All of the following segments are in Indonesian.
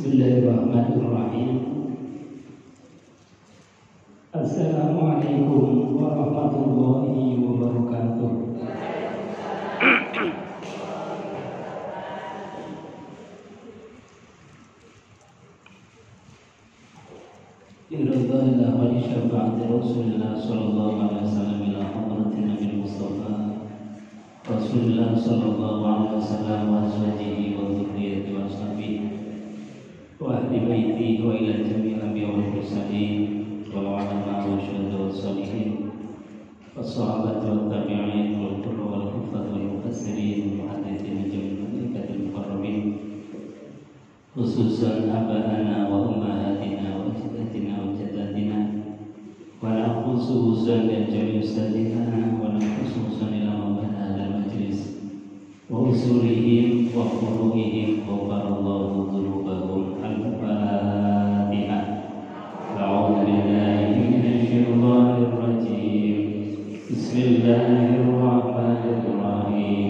Bismillahirrahmanirrahim. Assalamualaikum warahmatullahi wabarakatuh. Biridwanillah wa li syafa'ati Rasulillah sallallahu alaihi wasallam ila hadratin Nabi Mustafa Rasulullah sallallahu alaihi wasallam wa azwajihi wa dzurriyyatihi wa ashabihi wa ahli baitihi wa ila jami'il anbiya wal mursalin wal ulama wa syuhada was sholihin was sahabati wat tabi'in wal qurra wal huffaz wal mufassirin wa muhaddithin jami'il malaikatil muqarrabin khususan abana wa ummahatina wa ajdatina wa jaddatina wa la khususan dan jami'il ustadzina wa la khususan ila mabana al majlis wa usulihim wa furu'ihim wa barallahu dhurubahum al-fatihah. A'udzu billahi minasy syaithanir rajim. Bismillahirrahmanirrahim.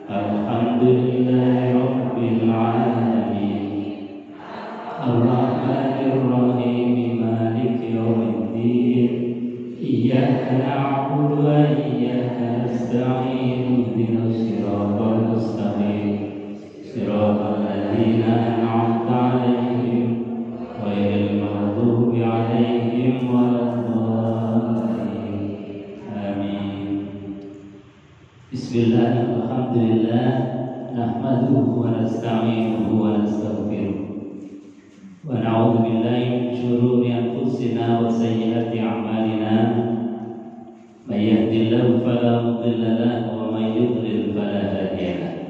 Alhamdulillahi rabbil alamin. Ar-rahmanir rahim. Maliki yaumiddin. Iyyaka na'budu wa iyyaka nasta'in. Ihdinas siratal mustaqim. Siratal ladzina an'amta 'alaihim ghairil maghdubi 'alaihim waladdallin. Amin. Bismillah, alhamdulillah, nahmaduhu wa nasta'inuhu wa nastaghfiruh. Wa na'udzu billahi min shururi anfusina wa sayyiati a'malina. May yahdihillahu fala mudilla lahu wa may yudlil fala hadiya lahu.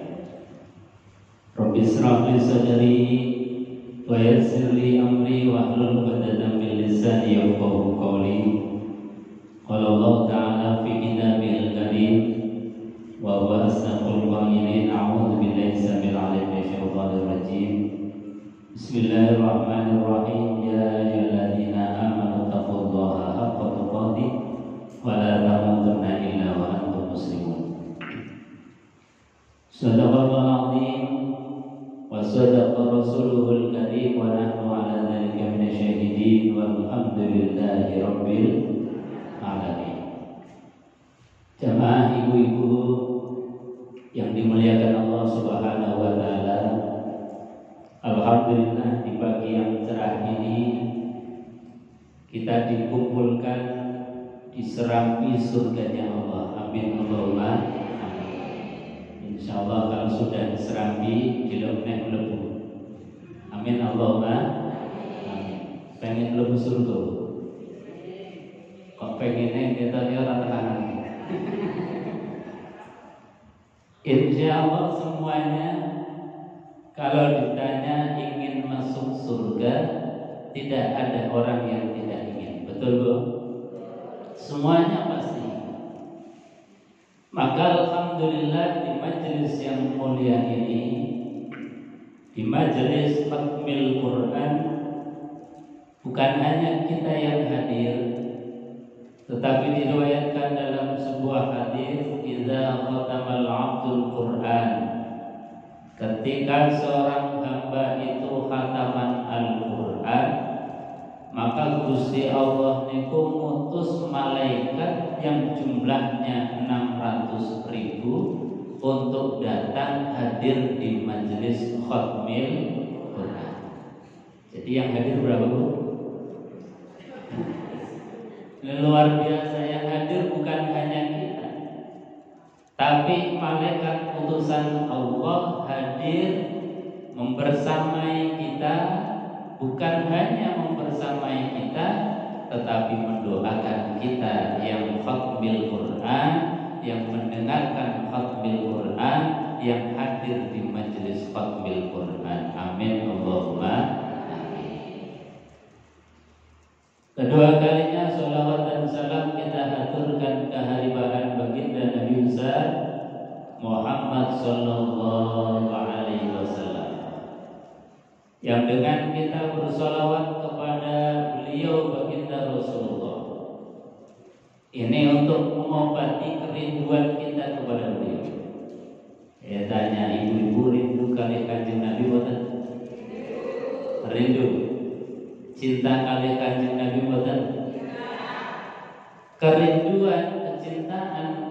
Rabbi ishrah li sadri wa yassir li amri wahlul 'uqdatam min lisani yafqahu qawli. Qala Allah ta'ala fi kitabil karim wa huwa asdaqul qa'ilin. A'udzu billahi samil 'alim minasy syaithanir rajim. Bismillahirrahmanirrahim. Ya ayyuhalladzina amanu taqullaha haqqa tuqatih wa la tamutunna illa wa antum muslimun. Shadaqallahul 'azim wa sadaqa rasuluhul karim wa nahnu 'ala dzalika minasyahidin walhamdulillahi rabbil alamin. Jamaah ibu-ibu yang dimuliakan Allah Subhanahu wa taala, alhamdulillah di pagi yang cerah ini kita dikumpulkan di serambi surganya Allah. Amin Allahumma amin. Insyaallah kalau sudah di serambi dilebih lebu. Amin Allahumma amin. Pengen lebu surga. Kok pengennya kita lihat rata-rata. Insyaallah semuanya kalau ditanya ingin masuk surga, tidak ada orang yang tidak ingin. Betul Bu? Semuanya pasti. Maka alhamdulillah di majelis yang mulia ini, di majelis Khatmil Quran, bukan hanya kita yang hadir, tetapi diriwayatkan dalam sebuah hadis, idza khatamal 'abdul Quran, ketika seorang hamba itu khataman Al-Quran, maka Gusti Allah niku ngutus malaikat yang jumlahnya 600.000 untuk datang hadir di majelis Khatmil Quran. Jadi yang hadir berapa Bu? Luar biasa, yang hadir bukan hanya kita, tapi malaikat utusan Allah hadir membersamai kita. Bukan hanya membersamai kita, tetapi mendoakan kita yang khatmil Quran, yang mendengarkan khatmil Quran, yang hadir di majelis khatmil Quran. Amin Allahumma amin. Kedua kalinya sholawat dan salam kita aturkan kehadiran baginda Nabi besar Muhammad sallallahu alaihi wasallam, yang dengan kita bersolawat kepada beliau baginda Rasulullah ini untuk mengobati kerinduan kita kepada beliau. Ya tanya ibu-ibu rindu kali kanjeng Nabi boten? Rindu. Cinta kali Kanjeng Nabi mboten? Kerinduan, kecintaan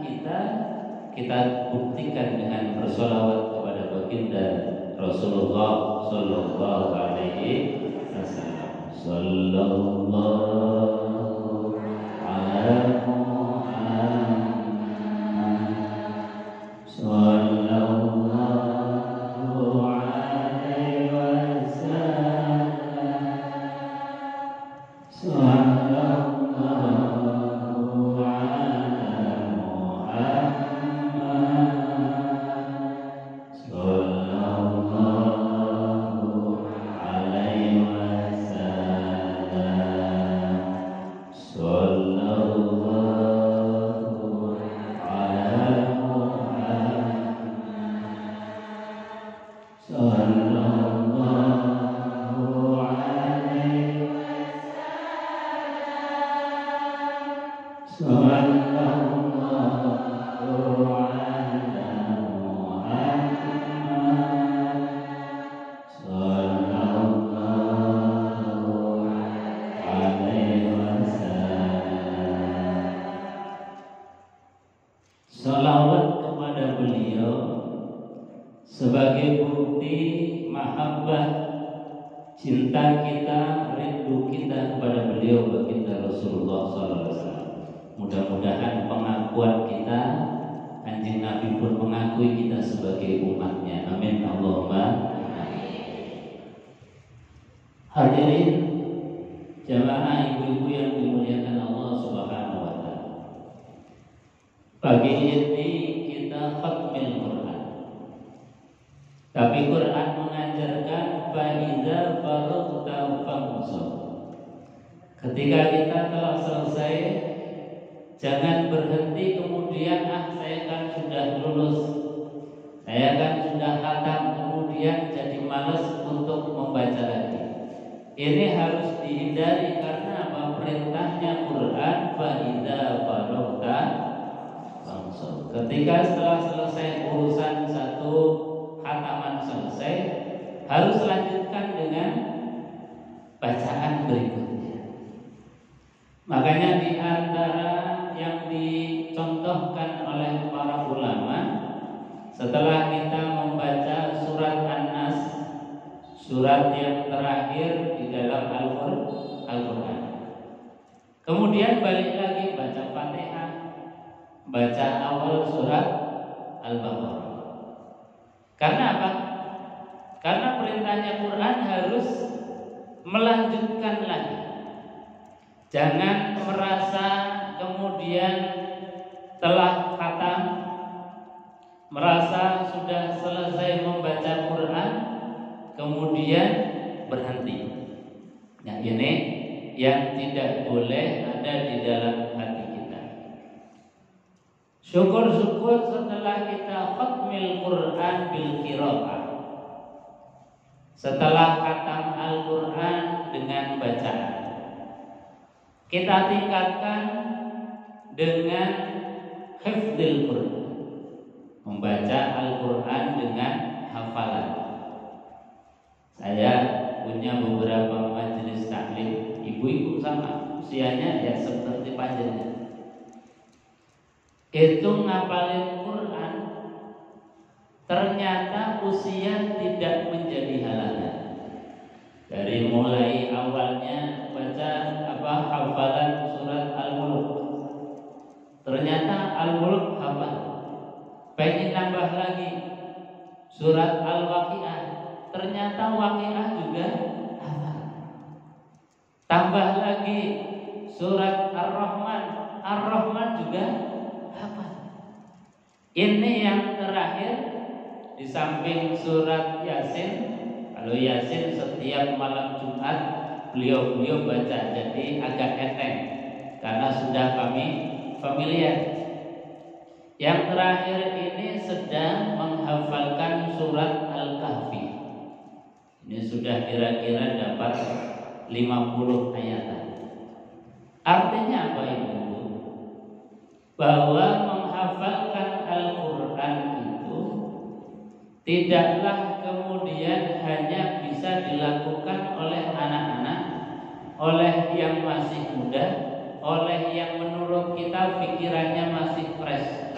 kita buktikan dengan bersolawat kepada baginda Rasulullah Sallallahu Alaihi Wasallam. Sallallahu Alaihi Wasallam. Sallallahu Alaihi Wasallam. Salawat kepada beliau sebagai bukti mahabbah, cinta kita, rindu kita kepada beliau baginda Rasulullah SAW. Mudah-mudahan pengakuan kita, Kanjeng Nabi pun mengakui kita sebagai umatnya. Amin Allahumma amin. Hadirin jamaah ibu-ibu yang dimuliakan Allah Subhanahu wa taala. Pagi ini kita khatmil Quran. Tapi Quran mengajarkan faiza faraghta fansab. Ketika kita telah selesai, jangan berhenti kemudian saya kan sudah lulus, saya kan sudah khatam, kemudian jadi malas untuk membaca lagi. Ini harus dihindari karena apa? Perintahnya Quran faiza faraghta fansab. Ketika setelah selesai urusan satu khataman selesai, harus lanjutkan dengan bacaan berikutnya. Makanya di antara yang dicontohkan oleh para ulama, setelah kita membaca surat An-Nas, surat yang terakhir di dalam Al-Quran, kemudian balik lagi baca Fatihah, baca awal surat Al-Baqarah. Karena apa? Karena perintahnya Quran harus melanjutkan lagi. Jangan merasa kemudian telah khatam, merasa sudah selesai membaca Quran, kemudian berhenti. Nah, ini yang tidak boleh ada di dalam hati kita. Syukur-syukur setelah kita khatmil Quran bil qiraah, setelah khatam Al-Quran dengan bacaan, kita tingkatkan dengan hifdzil Quran, membaca Al-Quran dengan hafalan. Saya punya beberapa majelis taklim, ibu-ibu sama usianya ya seperti panjenengan. Itu ngapalin Quran, ternyata usia tidak menjadi halangan. Dari mulai awalnya baca hafalan surat Al-Mulk, ternyata Al-Mulk hafal. Pengen nambah lagi surat Al-Waqiah, ternyata Waqiah juga hafal. Tambah lagi surat Ar-Rahman, Ar-Rahman juga hafal. Ini yang terakhir, di samping surat Yasin. Kalau Yasin setiap malam Jumat beliau baca, jadi agak enteng karena sudah kami familiar. Yang terakhir ini sedang menghafalkan surat Al-Kahfi. Ini sudah kira-kira dapat 50 ayat. Artinya apa Ibu? Bahwa menghafalkan Al-Quran itu Tidaklah kemudian hanya bisa dilakukan oleh anak-anak, oleh yang masih muda, oleh yang menurut kita pikirannya masih fresh.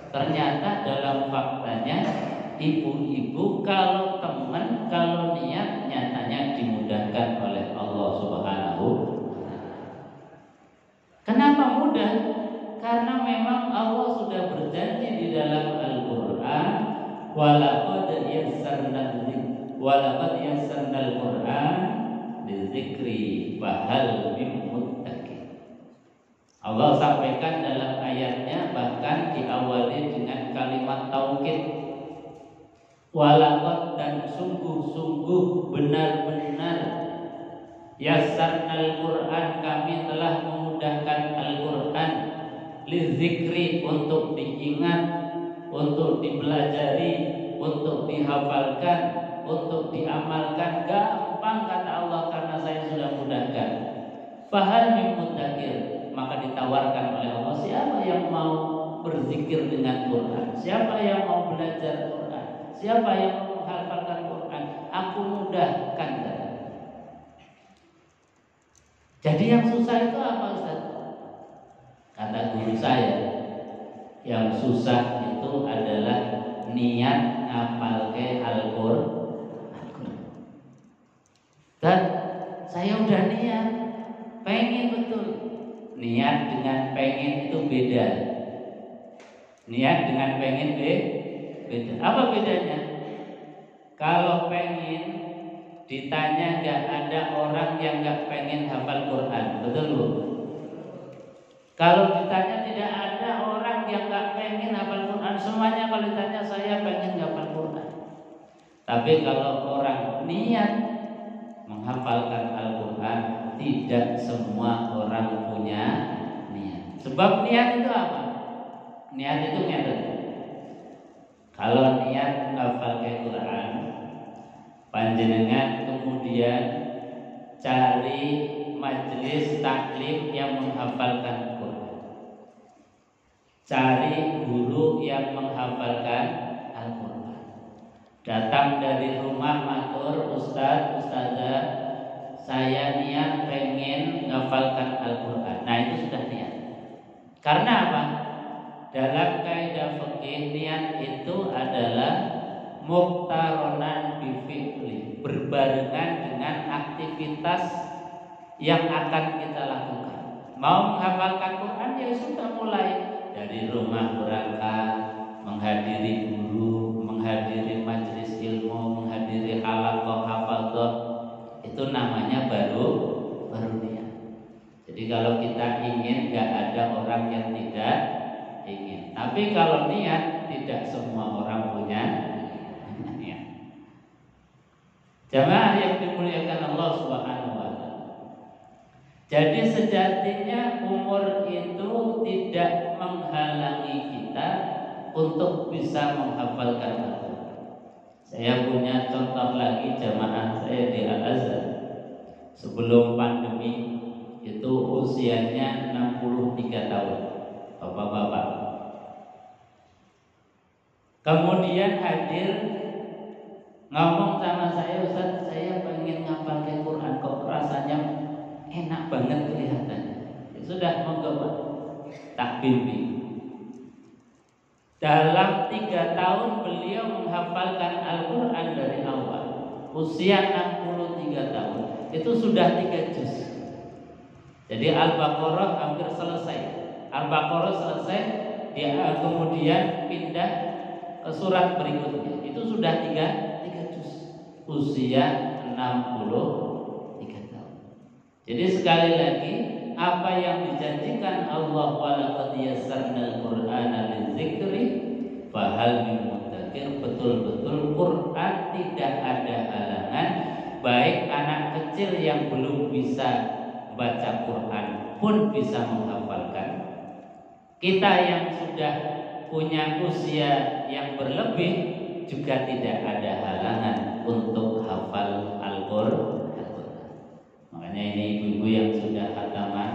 Ternyata dalam faktanya ibu-ibu kalau teman, kalau niat nyatanya dimudahkan oleh Allah Subhanahu. Kenapa mudah? Karena memang Allah sudah berjanji di dalam Al-Qur'an, walaqad yassarnal Qur'an lidzikri fahal min muttaqin. Allah sampaikan dalam ayatnya, bahkan diawali dengan kalimat taukid, walaqad, dan sungguh-sungguh benar-benar, yassarnal Qur'an, kami telah memudahkan Al-Qur'an, lidzikri, untuk diingat, untuk dipelajari, untuk dihafalkan, untuk diamalkan. Gampang kata Allah, karena saya sudah mudahkan. Fahal min mudzakir, maka ditawarkan oleh Allah, siapa yang mau berzikir dengan Quran, siapa yang mau belajar Quran, siapa yang mau menghafalkan Quran, aku mudahkan. Jadi yang susah itu apa, Ustaz? Kata guru saya, yang susah itu adalah niat ngapal ke Al-Qur'an. Dan saya udah niat, pengen betul. Niat dengan pengen itu beda. Niat dengan pengen beda. Apa bedanya? Kalau pengen, ditanya nggak ada orang yang nggak pengen hafal Quran, betul Bu? Kalau ditanya tidak ada orang yang nggak pengen hafal Quran, semuanya kalau ditanya saya pengen hafal Quran. Tapi kalau orang niat menghafalkan Al-Quran, tidak semua orang punya niat. Sebab niat itu apa? Niat itu ngeten. Kalau niat menghafal Quran, panjenengan kemudian cari majelis taklim yang menghafalkan Quran, cari guru yang menghafalkan Al-Quran, datang dari rumah matur, Ustaz, Ustazah, saya niat pengen menghafalkan Al-Quran. Nah, itu sudah niat. Karena apa? Dalam kaidah fikih, niat itu adalah muqtaronan bifi'li, berbarengan dengan aktivitas yang akan kita lakukan. Mau menghafalkan Quran, ya sudah mulai dari rumah berangkat, menghadiri guru, menghadiri majelis ilmu, menghadiri halaqah hafadzah, itu namanya baru niat. Jadi kalau kita ingin, nggak ada orang yang tidak ingin. Tapi kalau niat, tidak semua orang punya niat. Jamaah yang dimuliakan Allah Subhanahu wa ta'ala. Jadi sejatinya umur itu tidak menghalangi kita untuk bisa menghafalkan Al-Quran. Saya punya contoh lagi jamaah saya di Al-Azhar. Sebelum pandemi itu usianya 63 tahun, bapak-bapak. Kemudian hadir ngomong sama saya, Ustaz, saya pengen ngapal Quran, kok rasanya enak banget kelihatannya. Ya sudah, monggo Pak, tak bimbing. Dalam 3 tahun beliau menghafalkan Al-Quran dari awal. Usia 63 tahun, itu sudah 3 juz. Jadi Al-Baqarah hampir selesai. Al-Baqarah selesai, dia kemudian pindah ke surat berikutnya. Itu sudah 3 juz. Usia 63 tahun. Jadi sekali lagi, apa yang dijanjikan Allah, walaqad yassarnal Qur'ana lidzikri fahal min mudzakir, betul-betul Quran tidak ada halangan, baik anak kecil yang belum bisa baca Quran pun bisa menghafalkan. Kita yang sudah punya usia yang berlebih juga tidak ada halangan untuk hafal Al-Qur'an. Makanya ini ibu-ibu yang sudah khataman,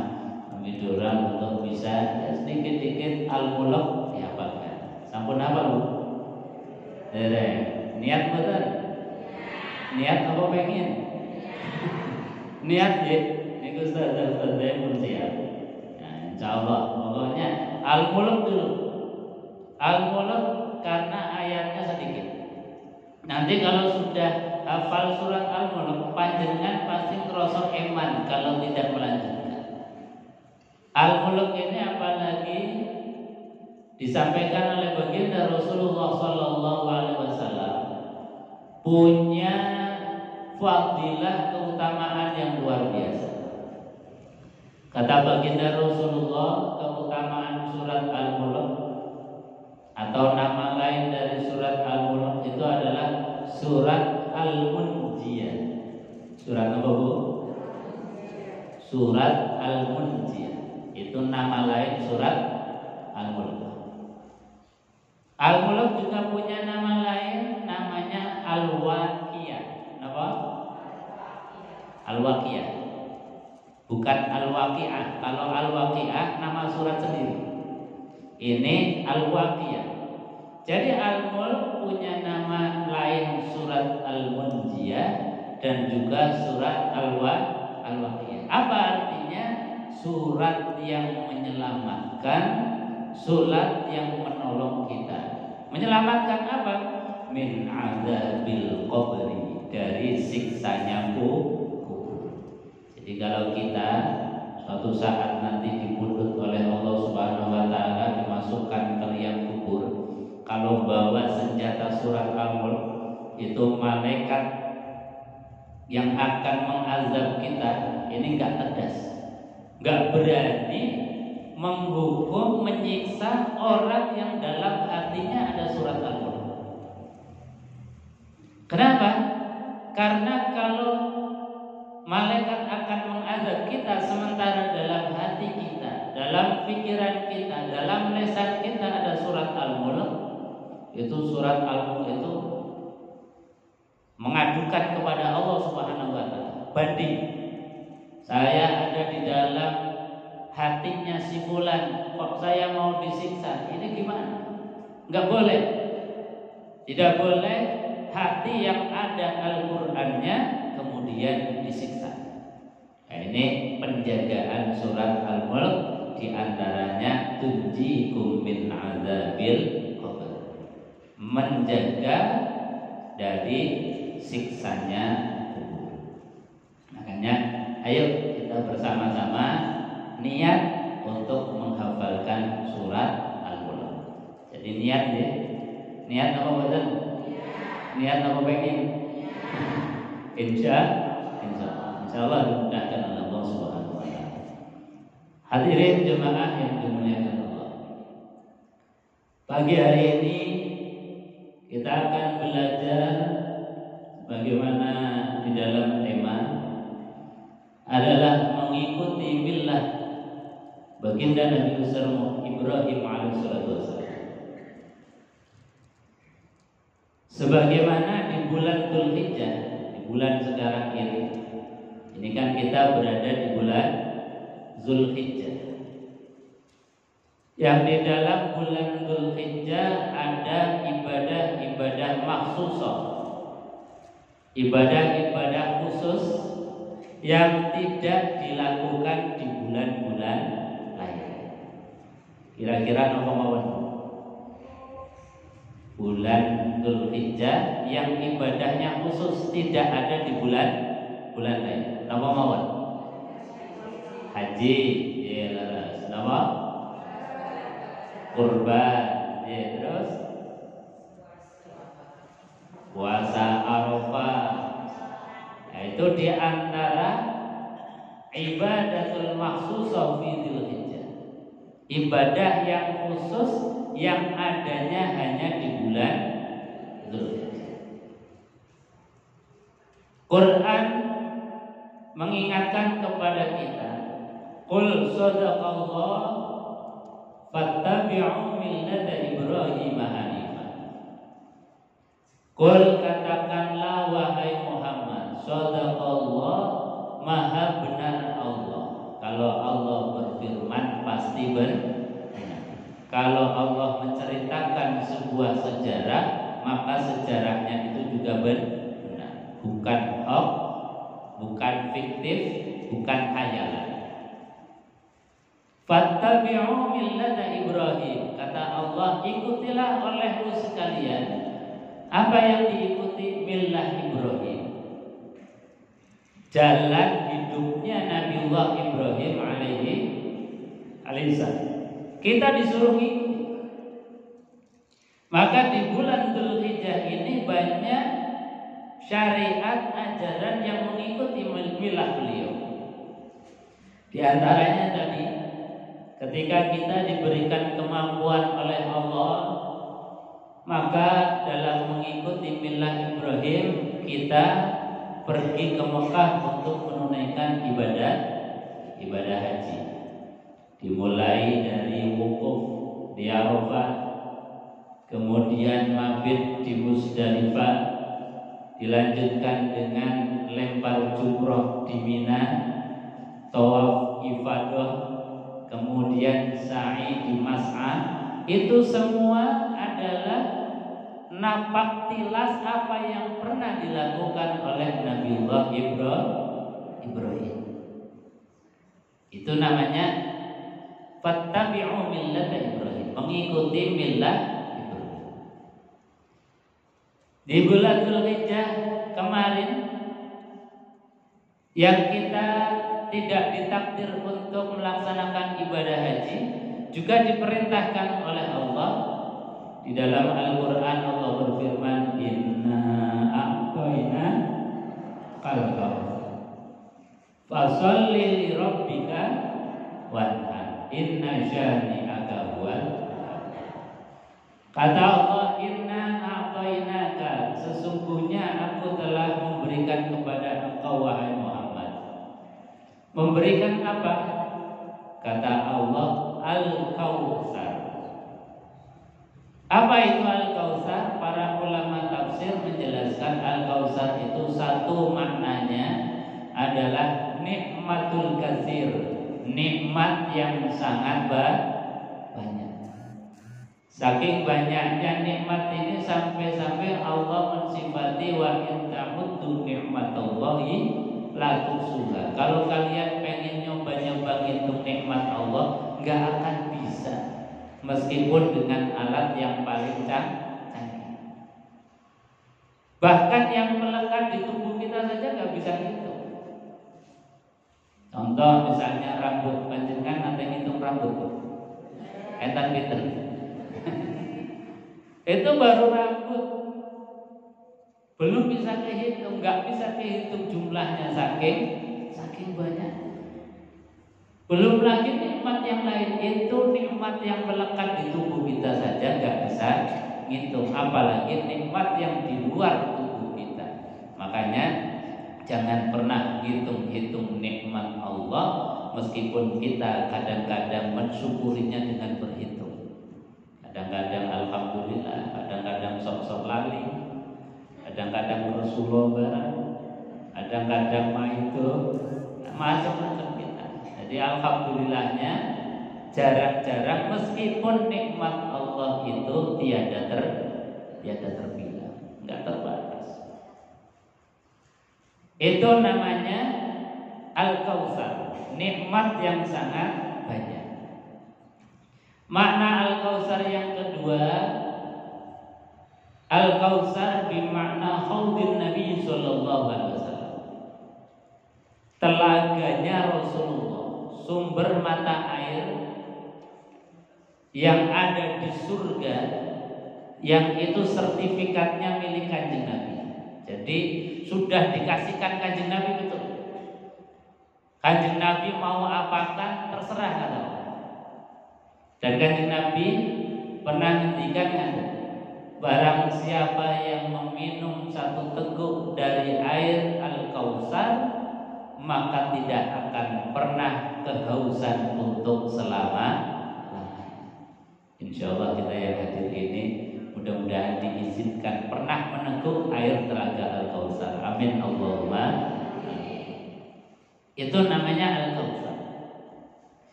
kami dorong untuk bisa ya, sedikit-sedikit Al-Mulk dihafalkan. Sampun hafal Bu? Dereng. Niat betul. Niat apa pengen? Niat ya. Ini Ustaz pun siap. Nah, insyaallah pokoknya Al-Mulk dulu. Al-Mulk karena ayatnya sedikit. Nanti kalau sudah hafal surat Al-Mulk, panjenengan pasti terasa eman kalau tidak melanjutkan. Al-Mulk ini apalagi disampaikan oleh baginda Rasulullah Sallallahu Alaihi Wasallam punya fadilah keutamaan yang luar biasa. Kata baginda Rasulullah, keutamaan surat Al-Mulk atau nama lain dari surat Al-Mulk itu adalah surat Al-Munjiyah. Surat apa Bu? Surat Al-Munjiyah. Itu nama lain surat Al-Mulk. Al-Mulk juga punya nama lain, namanya Al-Waqiyah. Apa? Al-Waqiyah. Bukan Al-Waqi'ah. Kalau Al-Waqi'ah nama surat sendiri. Ini Al-Waqiyah. Jadi Al-Mulk punya nama lain surat Al-Munjiyah dan juga surat Al-Waqiyah. Apa artinya? Surat yang menyelamatkan, surat yang menolong kita. Menyelamatkan apa? Min adzabil qabri, dari siksanya kubur. Jadi kalau kita suatu saat nanti dibundut oleh Allah Subhanahu wa taala, dimasukkan ke liang kubur, kalau bawa senjata surat Al-Mulk, itu malaikat yang akan mengazab kita ini enggak tegas, enggak berani menghukum, menyiksa orang yang dalam hatinya ada surat Al-Mulk. Kenapa? Karena kalau malaikat akan mengazab kita sementara dalam hati kita, dalam pikiran kita, dalam lisan kita ada surat Al-Mulk, itu surat Al-Mulk itu mengadukan kepada Allah Subhanahu wa taala. Banding, saya ada di dalam hatinya si fulan, kok saya mau disiksa, ini gimana? Enggak boleh. Tidak boleh hati yang ada Al-Qur'annya kemudian disiksa. Nah, ini penjagaan surat Al-Mulk, diantaranya tunjikum min adzabil qabr, menjaga dari siksanya kubur. Makanya ayo kita bersama-sama niat untuk menghafalkan surat Al-Mulk. Jadi niat ya. Niat apa betul? Niat apa pengen? Insya Allah dimudahkan oleh Allah Subhanahu wa taala. Hadirin jemaah yang dimuliakan Allah. Pagi hari ini kita akan belajar bagaimana di dalam tema adalah mengikuti millah baginda Nabi besar Ibrahim alaihissalatu wassalam. Sebagaimana di bulan Dzulhijjah, di bulan sekarang ini kan kita berada di bulan Dzulhijjah. Yang di dalam bulan Dzulhijjah ada ibadah-ibadah makhsusah, ibadah-ibadah khusus yang tidak dilakukan di bulan-bulan lain. Kira-kira apa mawon? Bulan Dzulhijjah yang ibadahnya khusus tidak ada di bulan lain. Apa mawon? Haji, ya laras. Apa? Kurban, ya terus puasa Arafah. Nah, itu di antara ibadatul makhsusah fi Dzulhijjah. Ibadah yang khusus yang adanya hanya di bulan Dzulhijjah. Quran mengingatkan kepada kita, qul sadaqallah fattabi'u millata Ibrahim hanifan. Qul, katakanlah wahai Muhammad, sadaqallah, maha benar Allah. Kalau Allah berfirman pasti benar. Kalau Allah menceritakan sebuah sejarah, maka sejarahnya itu juga benar, bukan hoax, bukan fiktif, bukan khayalan. Fattabi'u millata Ibrahim, kata Allah, ikutilah olehmu sekalian apa yang diikuti millah Ibrahim, jalan hidupnya Nabiullah Ibrahim alaihissalam. Kita disuruh ikut. Maka di bulan Dzulhijjah ini banyak syariat ajaran yang mengikuti millah beliau. Di antaranya tadi, ketika kita diberikan kemampuan oleh Allah, maka dalam mengikuti millah Ibrahim kita pergi ke Mekah untuk menunaikan ibadah haji. Dimulai dari wukuf di Arafah, kemudian mabit di Musdalifah, dilanjutkan dengan lempar jumroh di Mina, tawaf ifadah, kemudian sa'i di Mas'ah. Itu semua adalah napak tilas apa yang pernah dilakukan oleh Nabiullah Ibrahim. Itu namanya fattabi'u millata Ibrahim, mengikuti millah Ibrahim. Di bulan Dzulhijjah kemarin yang kita tidak ditakdir untuk melaksanakan ibadah haji juga diperintahkan oleh Allah. Di dalam Al-Quran Allah berfirman, inna a'tayna kal-kautsar fasholli li rabbika wanhar inna syani'aka huwal abtar. Kata Allah, inna a'tainaka, sesungguhnya aku telah memberikan kepada engkau wahai Muhammad. Memberikan apa? Kata Allah, al-kautsar. Apa itu al-kautsar? Para ulama tafsir menjelaskan al-kautsar itu satu maknanya adalah nikmatul katsir, nikmat yang sangat banyak. Saking banyaknya nikmat ini sampai-sampai Allah mensifati wa in ta'uddu ni'matallahi la tuhsuha. Kalau kalian pengen nyoba-nyoba ngitung nikmat Allah, enggak akan bisa, meskipun dengan alat yang paling canggih. Bahkan yang melekat di tubuh kita saja enggak bisa ngitung. Contoh misalnya rambut, panjenengan nanti ngitung rambut tuh. Etan pinter. Itu baru rambut. Belum bisa kehitung, enggak bisa kehitung jumlahnya saking banyak. Belum lagi nikmat yang lain, itu nikmat yang melekat di tubuh kita saja enggak bisa ngitung, apalagi nikmat yang di luar tubuh kita. Makanya jangan pernah hitung-hitung nikmat Allah, meskipun kita kadang-kadang mensyukurinya dengan berhitung. Kadang-kadang alhamdulillah, kadang-kadang sok-sok lali, kadang-kadang Rasulullah barang, kadang-kadang itu macam-macam kita. Jadi alhamdulillahnya jarang-jarang, meskipun nikmat Allah itu tiada terbilang, enggak terbatas. Itu namanya al-kautsar, nikmat yang sangat banyak. Makna al-kautsar yang kedua, al-kautsar bermakna haudin Nabi sallallahu alaihi wasallam. Telaganya Rasulullah, sumber mata air yang ada di surga, yang itu sertifikatnya milik Kanjeng Nabi. Jadi sudah dikasihkan Kanjeng Nabi betul. Kanjeng Nabi mau apakan terserah kata Allah. Dan Kanjeng Nabi pernah ngendikan, barang siapa yang meminum satu teguk dari air al-kautsar, maka tidak akan pernah kehausan untuk selama-lamanya. Insyaallah kita yang hadir ini mudah-mudahan diizinkan pernah meneguk air telaga al-kautsar. Amin Allahumma. Itu namanya al-kautsar.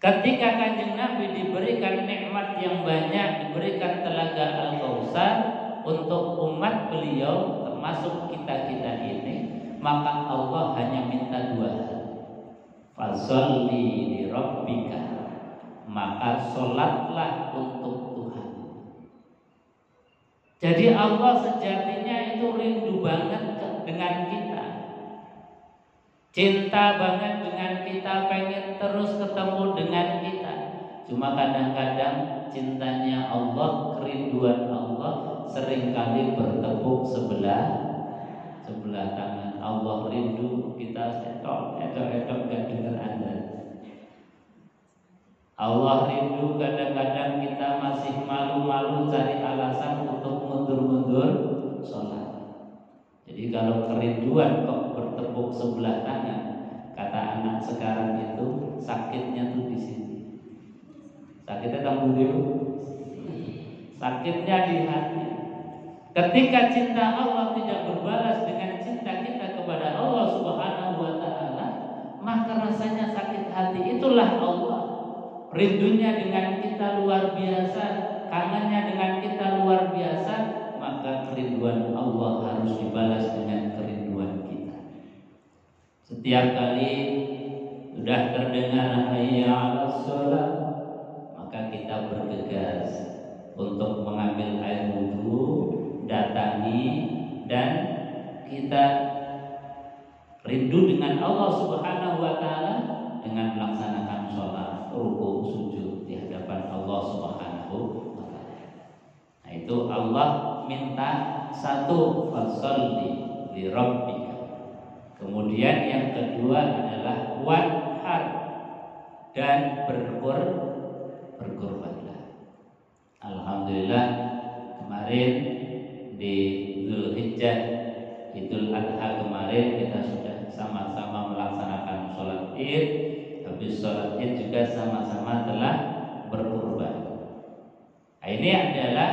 Ketika Kanjeng Nabi diberikan nikmat yang banyak, diberikan telaga al-kautsar, untuk umat beliau termasuk kita-kita ini, maka Allah hanya minta dua hal. Fasholli li rabbika, maka sholatlah untuk Tuhan. Jadi Allah sejatinya itu rindu banget dengan kita, cinta banget dengan kita, pengen terus ketemu dengan kita. Cuma kadang-kadang cintanya Allah, kerinduan Allah seringkali bertepuk sebelah tangan. Allah rindu, kita etok gak dengar Anda. Allah rindu, kadang-kadang kita masih malu-malu cari alasan untuk mundur-mundur sholat. Jadi kalau kerinduan kok bertepuk sebelah tangan, kata anak sekarang itu sakitnya tuh di sini. Sakitnya tanggung dulu. Sakitnya di hati. Ketika cinta Allah tidak berbalas dengan cinta kita kepada Allah Subhanahu wa ta'ala, maka rasanya sakit hati. Itulah Allah. Rindunya dengan kita luar biasa, kangennya dengan kita luar biasa, maka kerinduan Allah harus dibalas dengan kerinduan kita. Setiap kali sudah terdengar hayya 'alas shalah, maka kita bergegas untuk mengambil air wudu, datangi, dan kita rindu dengan Allah Subhanahu wa ta'ala dengan melaksanakan sholat, ruku, sujud di hadapan Allah Subhanahu wa ta'ala. Nah, itu Allah minta satu, fasholli li rabbika. Kemudian yang kedua adalah wanhar, dan berkurbanlah. Alhamdulillah kemarin di Dzulhijjah, Idul Adha kemarin kita sudah sama-sama melaksanakan sholat Id. Habis sholat Id juga sama-sama telah berkurban. Nah, ini adalah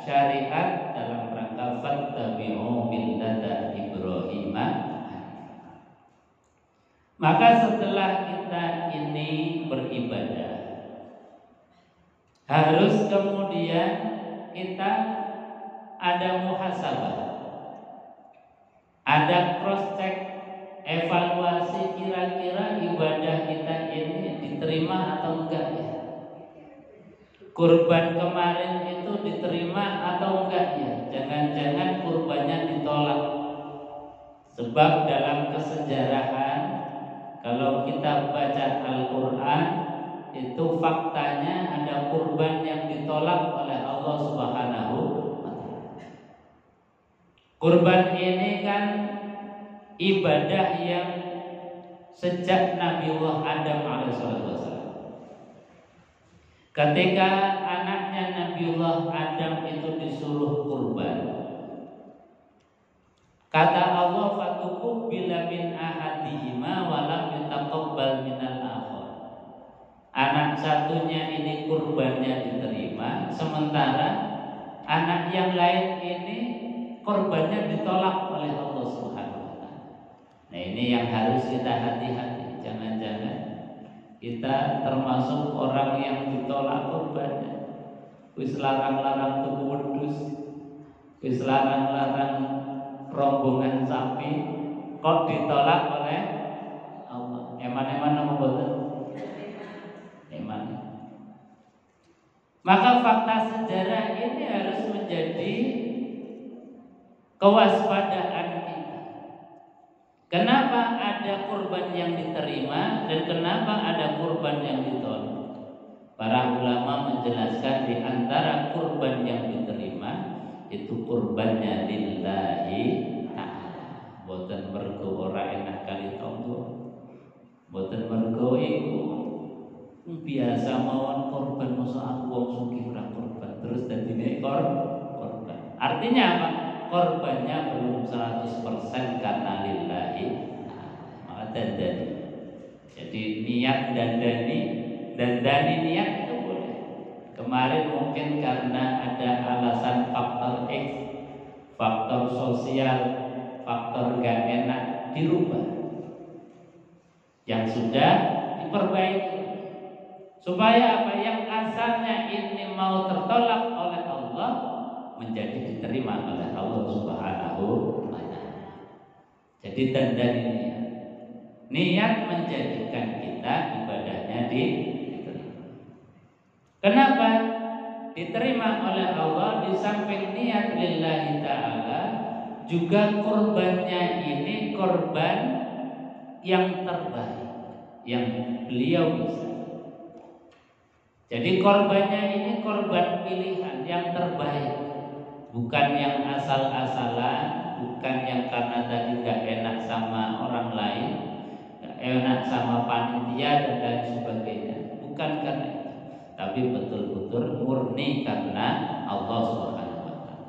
syariat dalam rangka fattabi'u millata Ibrahim. Maka setelah kita ini beribadah, harus kemudian kita ada muhasabah, ada cross check, evaluasi kira-kira ibadah kita ini diterima atau enggak ya. Kurban kemarin itu diterima atau enggak ya. Jangan-jangan kurbannya ditolak. Sebab dalam kesejarahan, kalau kita baca Al-Quran, itu faktanya ada kurban yang ditolak oleh Allah Subhanahu wa ta'ala. Kurban ini kan ibadah yang sejak Nabiullah Adam alaihissalam, ketika anaknya Nabiullah Adam itu disuruh kurban, kata Allah, fatuqbila min ahadihima wa lam yutaqabbal minal akhar. Anak satunya ini kurbannya diterima, sementara anak yang lain ini kurbannya ditolak oleh Allah Subhanahu wa ta'ala. Nah, ini yang harus kita hati-hati. Jangan-jangan kita termasuk orang yang ditolak kurbannya. Wis larang-larang tuku wedhus, wis larang-larang rombongan sapi, kok ditolak oleh Allah. Eman-eman apa boten? Eman. Maka fakta sejarah ini harus menjadi kewaspadaan kita. Kenapa ada kurban yang diterima dan kenapa ada kurban yang ditolak? Para ulama menjelaskan di antara kurban yang diterima itu kurbannya lillahi ta'ala. Boten mergo ora enak kali tangga, boten mergo iku biasa mawon korban, masa aku wong sugih ora korban terus dadine korban. Artinya apa? Korbannya belum 100% karena lillahi, maka dandani. Jadi niat dandani niat itu boleh. Kemarin mungkin karena ada alasan faktor X, faktor sosial, faktor gak enak, dirubah. Yang sudah diperbaiki supaya apa yang asalnya ini mau tertolak oleh Allah menjadi diterima oleh Allah Subhanahu wa taala. Jadi dandani niat menjadikan kita ibadahnya diterima. Kenapa diterima oleh Allah? Di samping niat lillahi ta'ala, juga korbannya ini korban yang terbaik yang beliau bisa. Jadi korbannya ini korban pilihan yang terbaik, bukan yang asal-asalan, bukan yang karena tadi gak enak sama orang lain, gak enak sama panitia dan lain sebagainya. Bukan karena itu, tapi betul-betul murni karena Allah Subhanahu wa taala.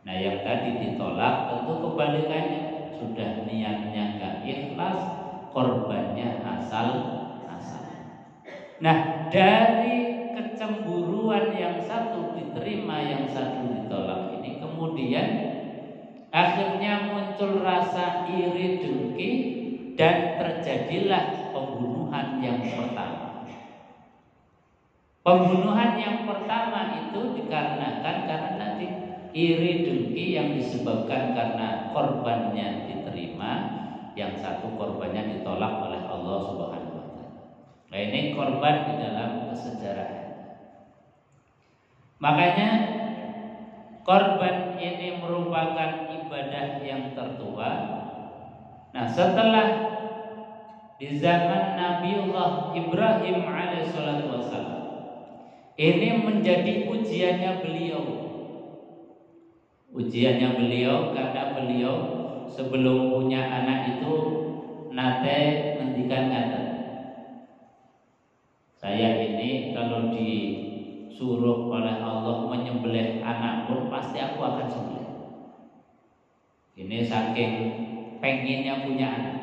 Nah, yang tadi ditolak tentu kebalikannya, sudah niatnya gak ikhlas, korbannya asal-asalan. Nah, dari kecemburuan yang satu diterima, yang satu ditolak ini, kemudian akhirnya muncul rasa iri dengki dan terjadilah pembunuhan yang pertama. Pembunuhan yang pertama itu dikarenakan karena tadi iri dengki yang disebabkan karena korbannya diterima, yang satu korbannya ditolak oleh Allah Subhanahu wa taala. Nah, ini korban di dalam kesejarahan. Makanya korban ini merupakan ibadah yang tertua. Nah, setelah di zaman Nabiullah Ibrahim alaihissalatu wassalam, ini menjadi ujiannya beliau. Ujiannya beliau karena beliau sebelum punya anak itu nate ngendikan kata, saya ini kalau disuruh oleh Allah menyembelih anak pun pasti aku akan sembelih. Ini saking pengennya punya anak.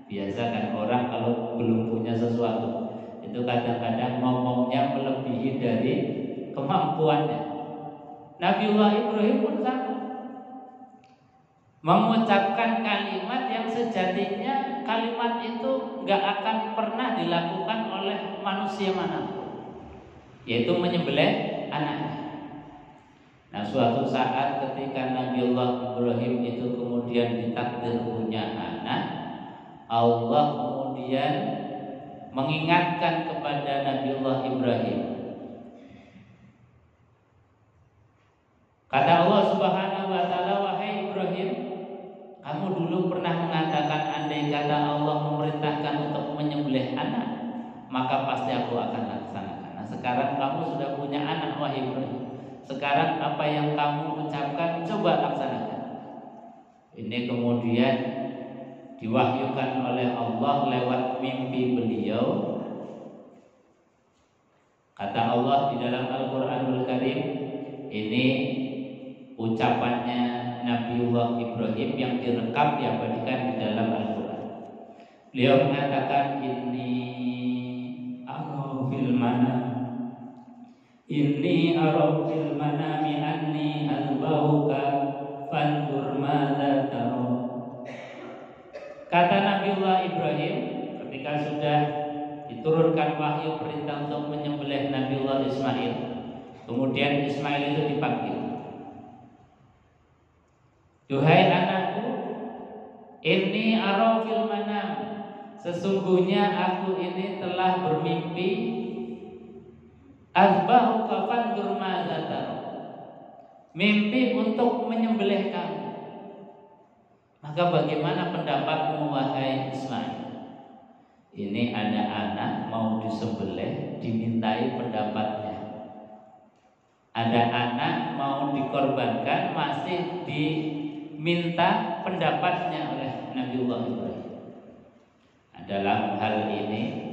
Biasa kan orang kalau belum punya sesuatu itu kadang-kadang ngomongnya melebihi dari kemampuannya. Nabiullah Ibrahim pun sama, mengucapkan kalimat yang sejatinya kalimat itu nggak akan pernah dilakukan oleh manusia manapun, yaitu menyembelih anaknya. Nah, suatu saat ketika Nabiullah Ibrahim itu kemudian ditakdir punya anak, Allah kemudian mengingatkan kepada Nabiullah Ibrahim. Kata Allah Subhanahu wa taala, wahai Ibrahim, kamu dulu pernah mengatakan andai kata Allah memerintahkan untuk menyembelih anak, maka pasti aku akan laksanakan. Nah, sekarang kamu sudah punya anak, wahai Ibrahim. Sekarang apa yang kamu ucapkan, coba laksanakan. Ini kemudian diwahyukan oleh Allah lewat mimpi beliau. Kata Allah di dalam Al-Quranul Karim, ini ucapannya Nabiullah Ibrahim yang direkam diabadikan di dalam Al-Quran. Beliau mengatakan, Inni arau fil manami anni azbahuka fanzur madza tara. Kata Nabiullah Ibrahim ketika sudah diturunkan wahyu perintah untuk menyembelih Nabiullah Ismail, kemudian Ismail itu dipanggil, duhai anakku, inni arau fil manam, sesungguhnya aku ini telah bermimpi, azbahuka fanzur madza tara, mimpi untuk menyembelih kamu. Maka bagaimana pendapatmu wahai Ismail? Ini ada anak mau disembelih, dimintai pendapatnya. Ada anak mau dikorbankan, masih diminta pendapatnya oleh Nabiullah Ibrahim. Dalam hal ini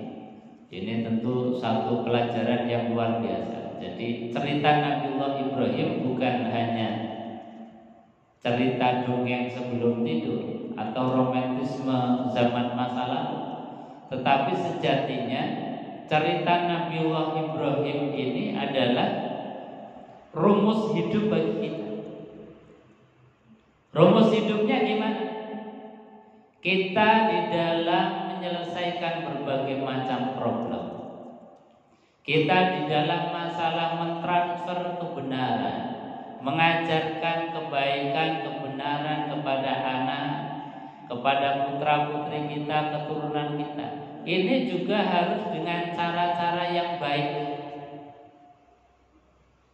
tentu satu pelajaran yang luar biasa. Jadi cerita Nabiullah Ibrahim bukan hanya cerita dongeng sebelum tidur atau romantisme zaman masa lalu, tetapi sejatinya cerita Nabiullah Ibrahim ini adalah rumus hidup bagi kita. Rumus hidupnya gimana? Kita di dalam menyelesaikan berbagai macam problem, kita di dalam masalah mentransfer kebenaran, mengajarkan kebaikan, kebenaran kepada anak, kepada putra-putri kita, keturunan kita. Ini juga harus dengan cara-cara yang baik.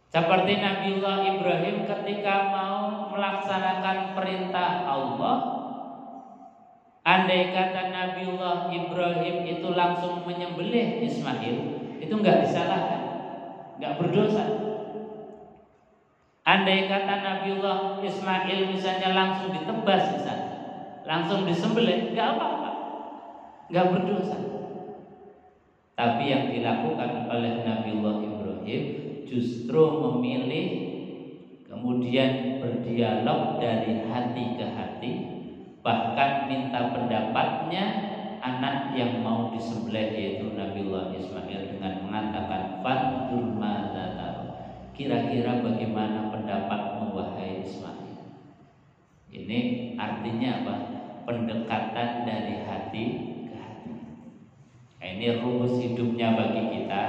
Seperti Nabiullah Ibrahim ketika mau melaksanakan perintah Allah, andai kata Nabiullah Ibrahim itu langsung menyembelih Ismail, itu nggak disalahkan, nggak berdosa. Andai kata Nabiullah Ismail misalnya langsung ditebas, misalnya langsung disembelih, nggak apa-apa, nggak berdosa. Tapi yang dilakukan oleh Nabiullah Ibrahim justru memilih, kemudian berdialog dari hati ke hati, bahkan minta pendapatnya anak yang mau disembelih yaitu Nabiullah Ismail dengan mengatakan, "Fandur madza taru." Kira-kira bagaimana pendapatmu wahai Ismail? Ini artinya apa? Pendekatan dari hati ke hati. Nah, ini rumus hidupnya bagi kita.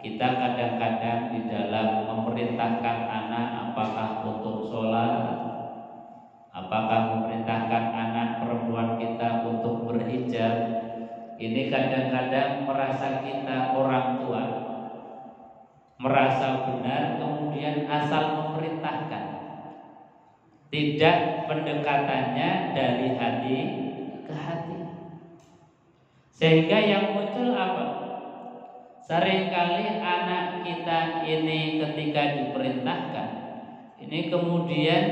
Kita kadang-kadang di dalam memerintahkan anak, apakah untuk sholat, apakah memerintahkan anak perempuan kita untuk berhijab, ini kadang-kadang merasa kita orang tua, merasa benar, kemudian asal memerintahkan. Tidak pendekatannya dari hati ke hati. Sehingga yang muncul apa? Seringkali anak kita ini ketika diperintahkan, ini kemudian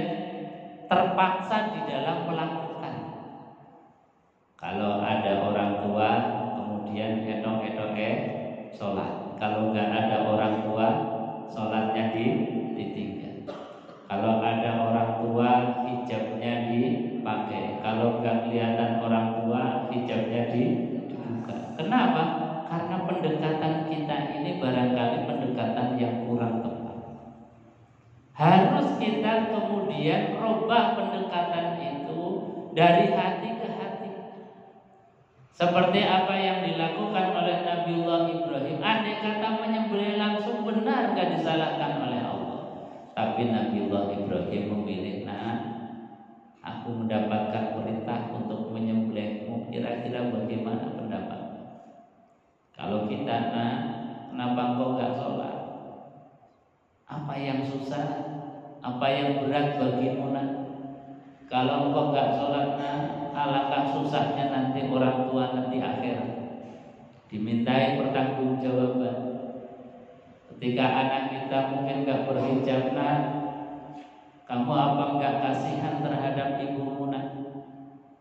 terpaksa di dalam melakukan. Kalau ada orang tua, kemudian edok-edok sholat. Kalau nggak ada orang tua, sholatnya ditinggal. Kalau ada orang tua, hijabnya dipakai. Kalau nggak kelihatan orang tua, hijabnya dibuka. Kenapa? Karena pendekatan kita ini barangkali pendekatan yang kurang tepat. Harus kita kemudian rubah pendekatan itu dari hati ke hati. Seperti apa yang dilakukan oleh Nabiullah Ibrahim. Andai kata menyembelih langsung, benar gak disalahkan oleh Allah. Tapi Nabiullah Ibrahim memilih, "Nah, aku mendapatkan perintah untuk menyembelihmu. Kira-kira bagaimana pendapat? Kalau kita, nah, kenapa engkau gak sholat? Apa yang susah? Apa yang berat bagimu, nak? Kalau engkau gak sholat, nah, alangkah susahnya nanti orang tua nanti akhirat. Dimintai pertanggungjawaban. Ketika anak kita mungkin gak berhijab, nah, kamu apa gak kasihan terhadap ibumu, nak,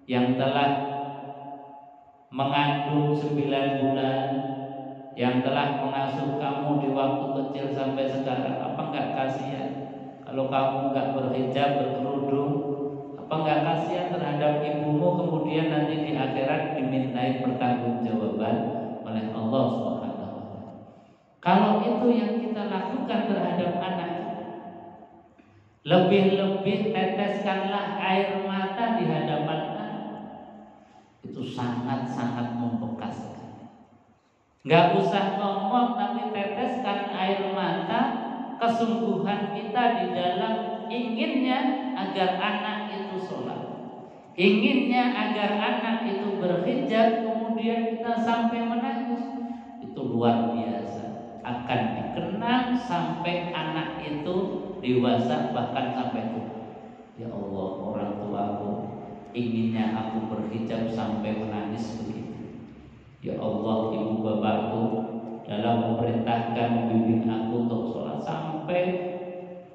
yang telah mengandung 9 bulan, yang telah mengasuh kamu di waktu kecil sampai sekarang? Apa enggak kasihan kalau kamu enggak berhijab, berkerudung? Apa enggak kasihan terhadap ibumu kemudian nanti di akhirat dimintai pertanggungjawaban oleh Allah Subhanahu wa taala? Kalau itu yang kita lakukan terhadap anak kita, lebih-lebih teteskanlah air mata di hadapan anak. Itu sangat-sangat membekas. Gak usah ngomong, tapi teteskan air mata kesungguhan kita di dalam inginnya agar anak itu sholat, inginnya agar anak itu berhijab, kemudian kita sampai menangis. Itu luar biasa, akan dikenang sampai anak itu dewasa, bahkan sampai tua. Ya Allah, orang tuaku inginnya aku berhijab sampai menangis begitu. Ya Allah, ibu bapakku dalam memerintahkan membimbing aku untuk sholat sampai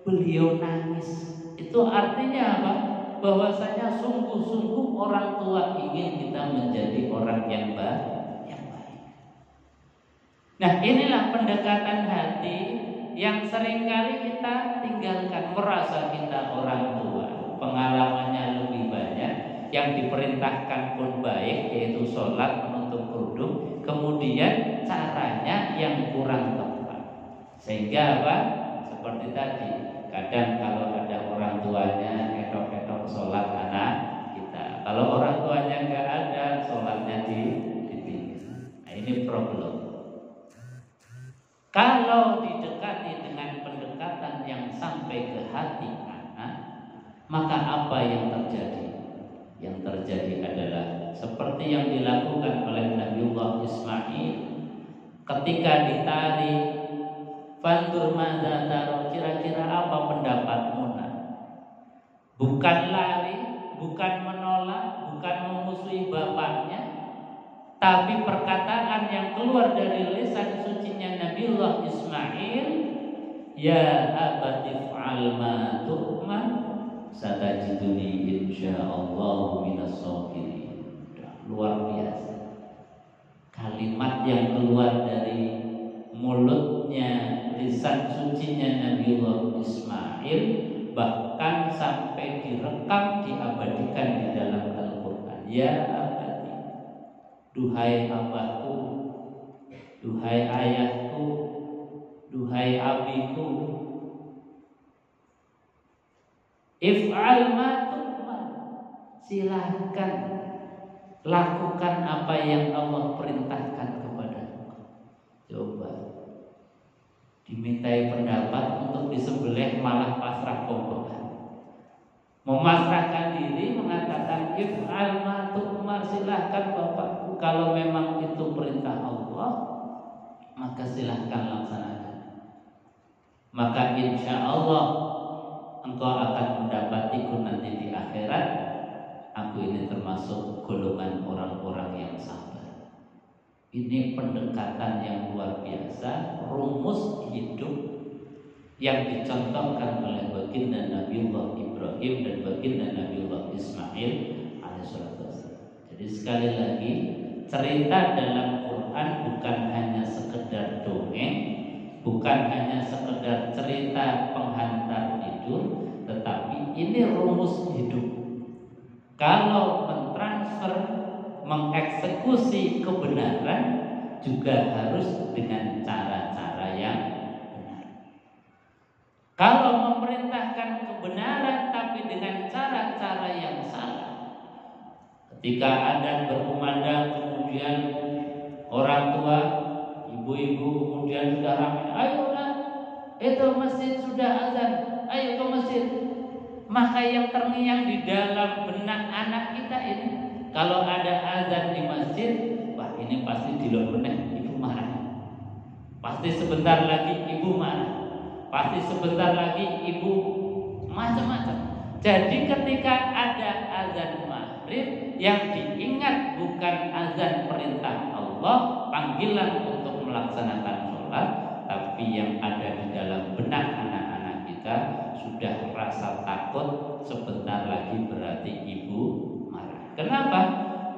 beliau nangis. Itu artinya apa? Bahwasanya sungguh-sungguh orang tua ingin kita menjadi orang yang baik. Nah, inilah pendekatan hati yang seringkali kita tinggalkan. Merasa kita orang tua, pengalamannya lebih banyak, yang diperintahkan pun baik, yaitu sholat, menutup kerudung, kemudian caranya yang kurang tepat. Sehingga apa? Seperti tadi, kadang kalau ada orang tuanya etok-etok sholat anak kita, kalau orang tuanya nggak ada, sholatnya ditinggal. Nah, ini problem. Kalau didekati dengan pendekatan yang sampai sampai ke hati anak, maka apa yang terjadi? Yang terjadi adalah seperti yang dilakukan oleh Nabiullah Ismail ketika ditarik, fandur madza taro, kira-kira apa pendapatmu nak? Bukan lari, bukan menolak, bukan memusuhi bapaknya, tapi perkataan yang keluar dari lisan sucinya Nabiullah Ismail, ya abati fa'al ma tu'man satajiduni insyaallah minas sabirin. Luar biasa. Kalimat yang keluar dari mulutnya, lisan sucinya Nabiullah Ismail, bahkan sampai direkam, diabadikan di dalam Al-Quran. Ya abadi, duhai abahku, duhai ayahku, duhai abiku, if'al ma tu'mar, silahkan lakukan apa yang Allah perintahkan kepadamu. Coba dimintai pendapat untuk disembelih malah pasrah kongkokan, memasrahkan diri, mengatakan if'al ma tu'mar, silahkan bapakku, kalau memang itu perintah Allah maka silahkan laksanakan, maka insya Allah engkau akan mendapatiku nanti di akhirat. Aku ini termasuk golongan orang-orang yang sabar. Ini pendekatan yang luar biasa, rumus hidup yang dicontohkan oleh baginda Nabiullah Ibrahim dan baginda Nabiullah Ismail alaihissalam. Jadi sekali lagi, cerita dalam Quran bukan hanya sekedar dongeng, bukan hanya sekedar cerita penghantar tidur, tetapi ini rumus hidup. Kalau mentransfer, mengeksekusi kebenaran juga harus dengan cara-cara yang benar. Kalau memerintahkan kebenaran tapi dengan cara-cara yang salah, ketika adzan berkumandang kemudian orang tua, ibu-ibu kemudian sudah ramai, ayolah, itu masjid sudah azan, ayo ke masjid. Maka yang terngiang di dalam benak anak kita ini, kalau ada azan di masjid, wah ini pasti dilok meneh, ibu marah. Pasti sebentar lagi ibu marah. Pasti sebentar lagi ibu macam-macam. Jadi ketika ada azan maghrib, yang diingat bukan azan perintah Allah, panggilan untuk melaksanakan sholat, tapi yang ada di dalam benak anak-anak kita sudah rasa takut, sebentar lagi berarti ibu marah. Kenapa?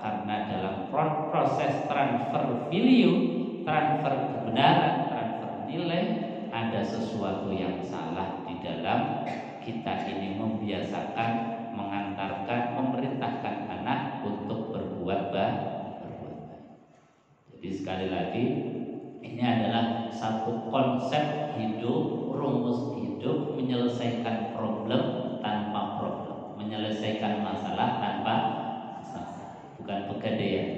Karena dalam proses transfer value, transfer kebenaran, transfer nilai, ada sesuatu yang salah di dalam kita ini membiasakan, mengantarkan, memerintahkan anak untuk berbuat baik. Jadi sekali lagi, ini adalah satu konsep hidup, rumus hidup, menyelesaikan problem tanpa problem, menyelesaikan masalah tanpa masalah, bukan pegadaian.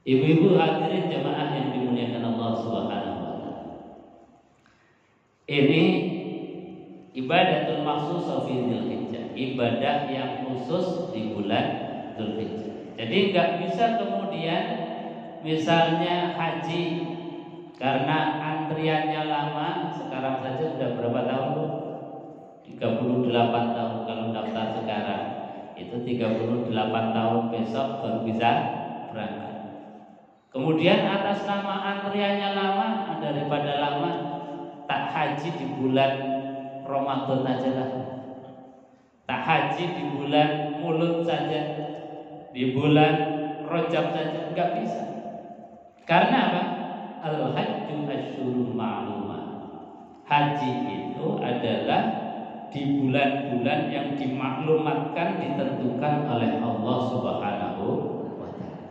Ibu-ibu hadirin jemaah yang dimuliakan Allah Subhanahu wa taala. Ini ibadatul makhsusah fi Dzulhijjah, ibadah yang khusus di bulan Dzulhijjah. Jadi enggak bisa kemudian misalnya haji karena antriannya lama, sekarang saja sudah berapa tahun Bu? 38 tahun kalau daftar sekarang. Itu 38 tahun besok baru bisa berangkat. Kemudian atas nama antriannya lama, daripada lama, tak haji di bulan Ramadan saja lah. Tak haji di bulan Mulut saja, di bulan Rajab saja, enggak bisa. Karena apa? Al-hajju asyhurun ma'lumah. Haji itu adalah di bulan-bulan yang dimaklumatkan, ditentukan oleh Allah Subhanahu wa taala.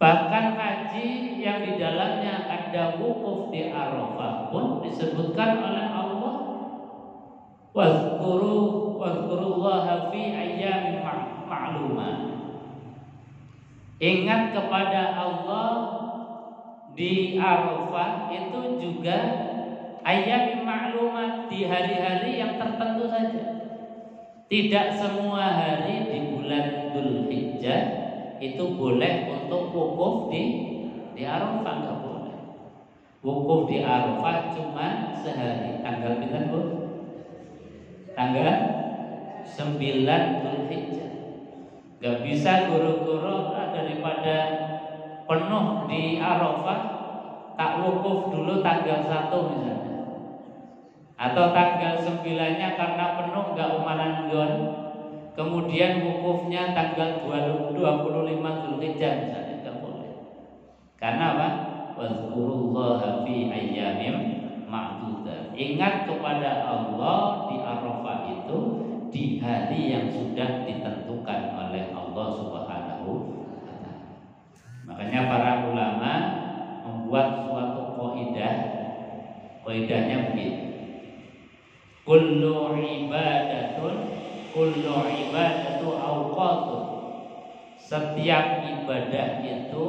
Bahkan haji yang di dalamnya ada wukuf di Arafah pun disebutkan oleh Allah, wazkurullaha fi ayyamin ma'lumah. Ingat kepada Allah di Arafah itu juga ayyamin ma'lumat, di hari-hari yang tertentu saja. Tidak semua hari di bulan Dzulhijjah itu boleh untuk wukuf di Arafah, enggak boleh. Wukuf di Arafah cuma sehari. Tanggal berapa, Bu? Tanggal 9 Dzulhijjah. Enggak bisa guru-guru daripada penuh di Arafah tak wukuf dulu tanggal 1 misalnya. Atau tanggal 9-nya karena penuh enggak umaran nggon. Kemudian wukufnya tanggal 25 Dzulhijjah misalnya, enggak boleh. Karena apa? Wazkurullaha fi ayyamin ma'dudat. Ingat kepada Allah di Arafah itu di hari yang sudah ditentukan oleh Allah Subhanahu wa taala. Makanya para ulama membuat suatu kaidah. Kaidahnya begini. Kullu ibadatu awqatun. Setiap ibadah itu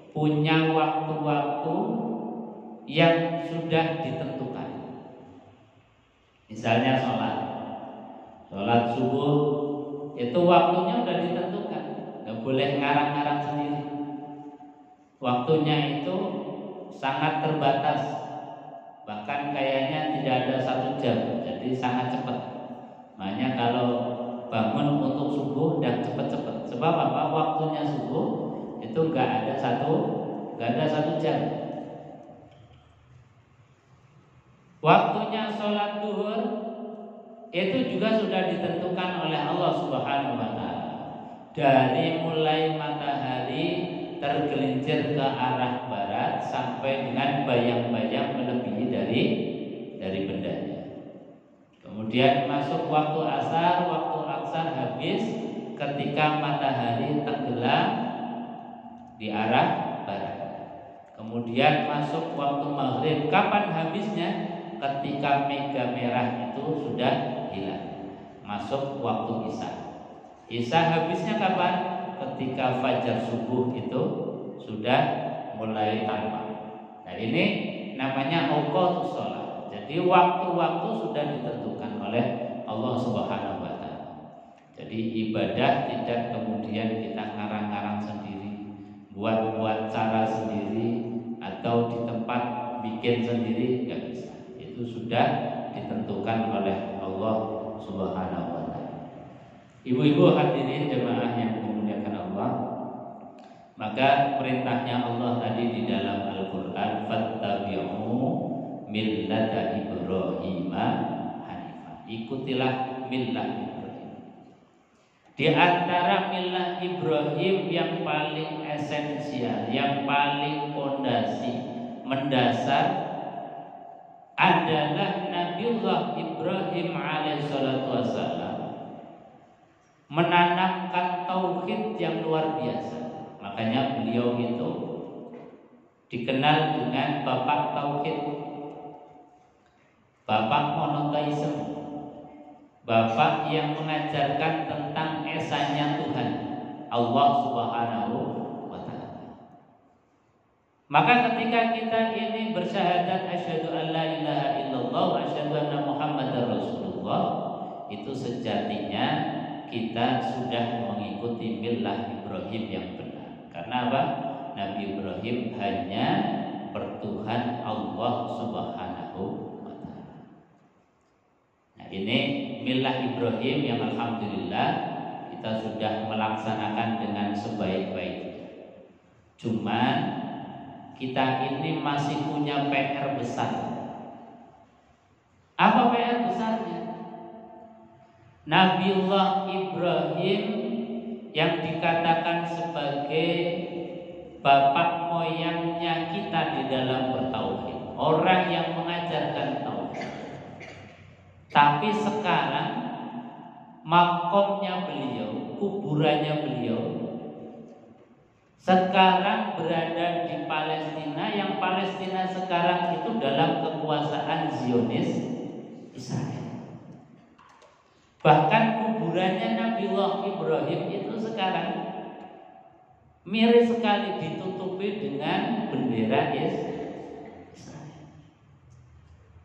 punya waktu-waktu yang sudah ditentukan. Misalnya sholat subuh itu waktunya sudah ditentukan, nggak boleh ngarang-ngarang sendiri. Waktunya itu sangat terbatas, bahkan kayaknya tidak ada 1 jam, jadi sangat cepat. Makanya kalau bangun untuk subuh dan cepat-cepat. Sebab apa? Waktunya subuh itu nggak ada satu jam. Waktunya sholat duhur itu juga sudah ditentukan oleh Allah Subhanahu wa taala. Dari mulai matahari tergelincir ke arah barat sampai dengan bayang-bayang melebihi dari bendanya. Kemudian masuk waktu asar habis ketika matahari tenggelam di arah barat. Kemudian masuk waktu maghrib. Kapan habisnya? Ketika mega merah itu sudah hilang. Masuk waktu isya. Isya habisnya kapan? Ketika fajar subuh itu sudah mulai tampak. Nah, ini namanya awqatus shalah. Jadi waktu-waktu sudah ditentukan oleh Allah Subhanahu wa taala. Jadi ibadah tidak kemudian kita ngarang-ngarang sendiri, buat cara sendiri atau di tempat bikin sendiri, enggak bisa. Itu sudah ditentukan oleh Allah Subhanahu wa taala. Ibu-ibu hadirin jemaah yang dimuliakan Allah, maka perintahnya Allah tadi di dalam Al-Qur'an, fattabi'u millata Ibrahim hanifah. Ikutilah millah Ibrahim. Di antara millah Ibrahim yang paling esensial, yang paling fondasi, mendasar adalah Nabiullah Ibrahim alaihissalatu wassalam menanamkan tauhid yang luar biasa. Makanya beliau itu dikenal dengan bapak tauhid, bapak monoteisme, bapak yang mengajarkan tentang esanya Tuhan Allah Subhanahu wa taala. Maka ketika kita ini bersyahadat asyhadu an la ilaha illallah wa asyhadu anna muhammadar rasulullah, itu sejatinya kita sudah mengikuti millah Ibrahim yang benar. Karena apa? Nabi Ibrahim hanya bertuhan Allah Subhanahu wa taala. Nah, ini millah Ibrahim yang alhamdulillah kita sudah melaksanakan dengan sebaik-baiknya. Cuman kita ini masih punya PR besar. Apa PR besarnya? Nabiullah Ibrahim yang dikatakan sebagai bapak moyangnya kita di dalam bertauhid, orang yang mengajarkan tauhid. Tapi sekarang makomnya beliau, kuburannya beliau sekarang berada di Palestina, yang Palestina sekarang itu dalam kekuasaan Zionis Israel. Bahkan kuburannya Nabiullah Ibrahim itu sekarang miris sekali ditutupi dengan bendera Israel.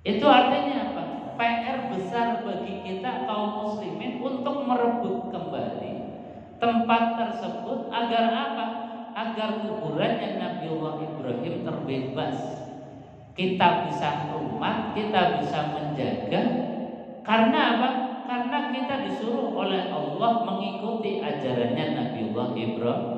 Itu artinya apa? PR besar bagi kita kaum muslimin untuk merebut kembali tempat tersebut agar apa? Agar kuburannya Nabiullah Ibrahim terbebas. Kita bisa hormat, kita bisa menjaga. Karena apa? Karena kita disuruh oleh Allah mengikuti ajarannya Nabiullah Ibrahim.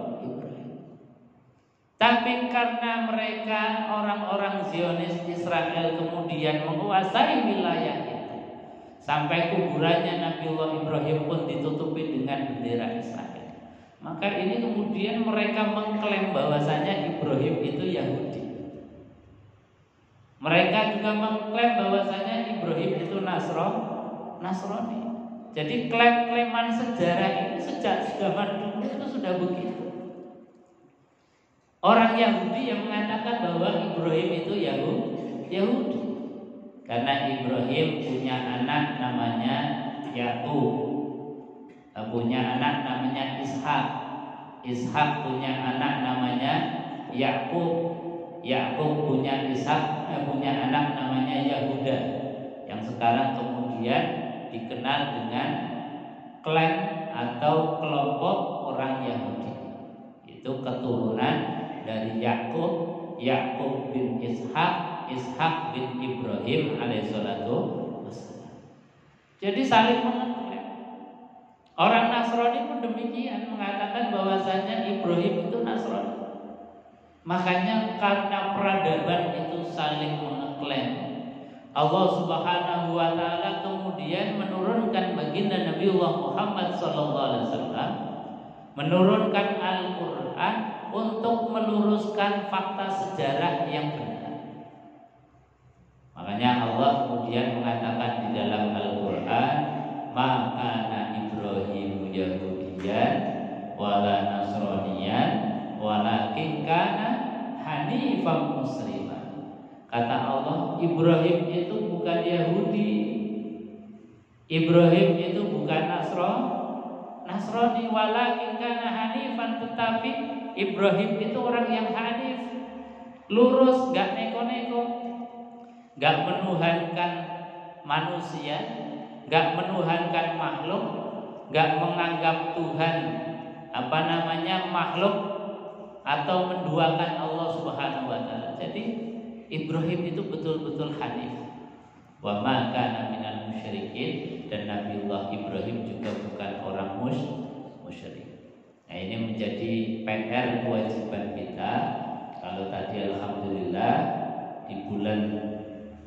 Tapi karena mereka orang-orang Zionis Israel kemudian menguasai wilayah itu, sampai kuburannya Nabiullah Ibrahim pun ditutupi dengan bendera Israel. Maka ini kemudian mereka mengklaim bahwasanya Ibrahim itu Yahudi. Mereka juga mengklaim bahwasanya Ibrahim itu Nasrani. Jadi klaim-klaiman sejarah ini sejak zaman dulu itu sudah begitu. Orang Yahudi yang mengatakan bahwa Ibrahim itu Yahudi. Karena Ibrahim punya anak namanya Yakub, punya anak namanya Ishak. Ishak punya anak namanya Yakub. Yakub punya punya anak namanya Yahuda, yang sekarang kemudian dikenal dengan klan atau kelompok orang Yahudi. Itu keturunan dari Yakub bin Ishak bin Ibrahim alaihissalatu wassalam. Jadi saling mengeklaim. Orang Nasrani pun demikian, mengatakan bahwasanya Ibrahim itu Nasrani. Makanya karena peradaban itu saling mengeklaim, Allah Subhanahu wa taala kemudian menurunkan baginda Nabiullah Muhammad sallallahu alaihi wasallam, menurunkan Al-Qur'an untuk meluruskan fakta sejarah yang benar. Makanya Allah kemudian mengatakan di dalam Al-Qur'an, "Ma kana Ibrahim Yahudiyan wala Nasraniyan walakin kana hanifan musliman." Kata Allah, Ibrahim itu bukan Yahudi, Ibrahim itu bukan Nasrani, walakin kana hanifan, tetapi Ibrahim itu orang yang hanif, lurus, gak neko-neko, gak menuhankan manusia, gak menuhankan makhluk, gak menganggap Tuhan makhluk atau menduakan Allah Subhanahu wa taala. Jadi Ibrahim itu betul-betul hanif. Wa ma kana minal musyrikin, dan Nabiullah Ibrahim juga bukan orang musyrik. Nah, ini menjadi PR kewajiban kita. Kalau tadi alhamdulillah di bulan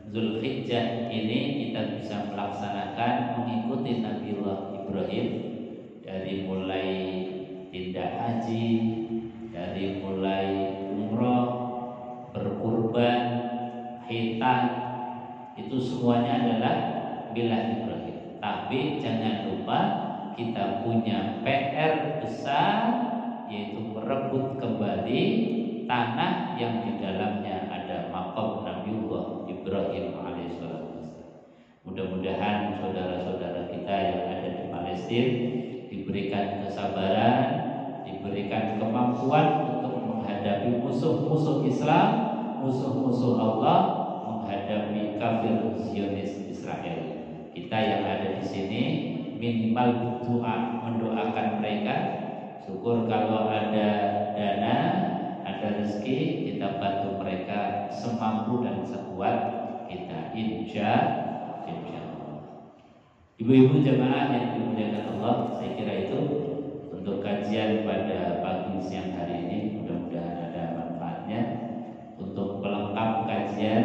Zulhijjah ini kita bisa melaksanakan mengikuti Nabiullah Ibrahim, dari mulai tindak haji, dari mulai umroh, berkurban, khitan, itu semuanya adalah milah Ibrahim. Tapi jangan lupa kita punya PR besar, yaitu merebut kembali tanah yang di dalamnya ada maqam Nabiullah Ibrahim alaihissalam. Mudah-mudahan saudara-saudara kita yang ada di Palestina diberikan kesabaran, diberikan kemampuan untuk menghadapi musuh-musuh Islam, musuh-musuh Allah, menghadapi kafir Zionis Israel. Kita yang ada di sini minimal berdoa, mendoakan mereka. Syukur kalau ada dana, ada rezeki, kita bantu mereka semampu dan sekuat kita, insya Allah. Ibu-ibu jemaah yang dimuliakan Allah, saya kira itu untuk kajian pada pagi siang hari ini. Mudah-mudahan ada manfaatnya. Untuk pelengkap kajian